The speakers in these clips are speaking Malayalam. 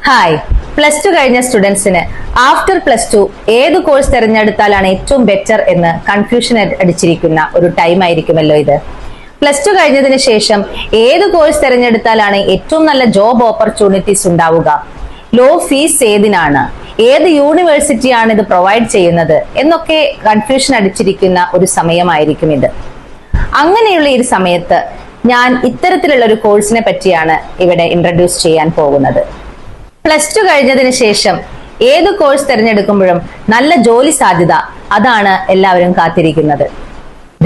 ഹായ്, പ്ലസ് ടു കഴിഞ്ഞ സ്റ്റുഡൻസിന് ആഫ്റ്റർ പ്ലസ് ടു ഏത് കോഴ്സ് തിരഞ്ഞെടുത്താലാണ് ഏറ്റവും ബെറ്റർ എന്ന് കൺഫ്യൂഷൻ അടിച്ചിരിക്കുന്ന ഒരു ടൈം ആയിരിക്കുമല്ലോ ഇത്. പ്ലസ് ടു കഴിഞ്ഞതിന് ശേഷം ഏത് കോഴ്സ് തിരഞ്ഞെടുത്താലാണ് ഏറ്റവും നല്ല ജോബ് ഓപ്പർച്യൂണിറ്റീസ് ഉണ്ടാവുക, ലോ ഫീസ് ഏതിനാണ്, ഏത് യൂണിവേഴ്സിറ്റിയാണ് ഇത് പ്രൊവൈഡ് ചെയ്യുന്നത് എന്നൊക്കെ കൺഫ്യൂഷൻ അടിച്ചിരിക്കുന്ന ഒരു സമയമായിരിക്കും ഇത്. അങ്ങനെയുള്ള ഈ സമയത്ത് ഞാൻ ഇത്തരത്തിലുള്ള ഒരു കോഴ്സിനെ പറ്റിയാണ് ഇവിടെ ഇൻട്രൊഡ്യൂസ് ചെയ്യാൻ പോകുന്നത്. പ്ലസ് ടു കഴിഞ്ഞതിന് ശേഷം ഏത് കോഴ്സ് തിരഞ്ഞെടുക്കുമ്പോഴും നല്ല ജോലി സാധ്യത, അതാണ് എല്ലാവരും കാത്തിരിക്കുന്നത്.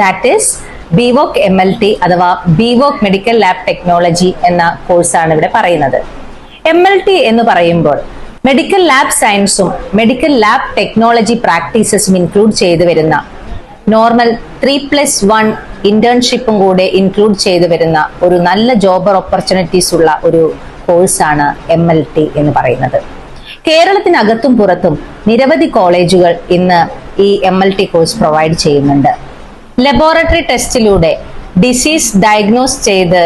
ദാറ്റ് ഈസ് ബിവോക് MLT അഥവാ ബിവോക് മെഡിക്കൽ ലാബ് ടെക്നോളജി എന്ന കോഴ്സാണ് ഇവിടെ പറയുന്നത്. MLT എന്ന് പറയുമ്പോൾ മെഡിക്കൽ ലാബ് സയൻസും മെഡിക്കൽ ലാബ് ടെക്നോളജി പ്രാക്ടീസസും ഇൻക്ലൂഡ് ചെയ്തു വരുന്ന, നോർമൽ 3+1 ഇന്റേൺഷിപ്പും കൂടെ ഇൻക്ലൂഡ് ചെയ്തു വരുന്ന ഒരു നല്ല ജോബ് ഓപ്പർച്യൂണിറ്റീസ് ഉള്ള ഒരു കോഴ്സാണ് MLT എന്ന് പറയുന്നത്. കേരളത്തിനകത്തും പുറത്തും നിരവധി കോളേജുകൾ ഇന്ന് ഈ MLT കോഴ്സ് പ്രൊവൈഡ് ചെയ്യുന്നുണ്ട്. ലബോറട്ടറി ടെസ്റ്റിലൂടെ ഡിസീസ് ഡയഗ്നോസ് ചെയ്ത്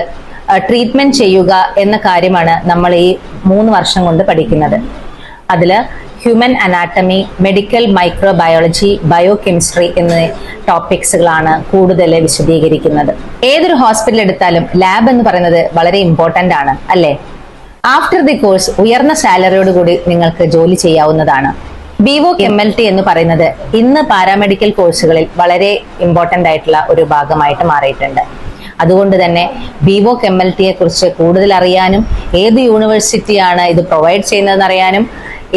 ട്രീറ്റ്മെന്റ് ചെയ്യുക എന്ന കാര്യമാണ് നമ്മൾ ഈ 3 വർഷം കൊണ്ട് പഠിക്കുന്നത്. അതിൽ human anatomy, medical microbiology, biochemistry എന്നീ ടോപ്പിക്സുകളാണ് കൂടുതൽ വിശദീകരിക്കുന്നത്. ഏതൊരു ഹോസ്പിറ്റൽ എടുത്താലും ലാബ് എന്ന് പറയുന്നത് വളരെ ഇമ്പോർട്ടന്റ് ആണ്, അല്ലേ? ആഫ്റ്റർ ദി കോഴ്സ് ഉയർന്ന സാലറിയോട് കൂടി നിങ്ങൾക്ക് ജോലി ചെയ്യാവുന്നതാണ്. ബിവോക് MLT എന്ന് പറയുന്നത് ഇന്ന് പാരാമെഡിക്കൽ കോഴ്സുകളിൽ വളരെ ഇമ്പോർട്ടന്റ് ആയിട്ടുള്ള ഒരു ഭാഗമായിട്ട് മാറിയിട്ടുണ്ട്. അതുകൊണ്ട് തന്നെ ബിവോക് MLTയെ കുറിച്ച് കൂടുതൽ അറിയാനും ഏത് യൂണിവേഴ്സിറ്റിയാണ് ഇത് പ്രൊവൈഡ് ചെയ്യുന്നതെന്ന് അറിയാനും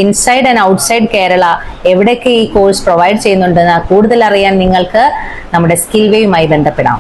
ഇൻസൈഡ് ആൻഡ് ഔട്ട്സൈഡ് കേരള എവിടെയൊക്കെ ഈ കോഴ്സ് പ്രൊവൈഡ് ചെയ്യുന്നുണ്ടെന്ന് കൂടുതൽ അറിയാൻ നിങ്ങൾക്ക് നമ്മുടെ സ്കിൽവേയുമായി ബന്ധപ്പെടാം.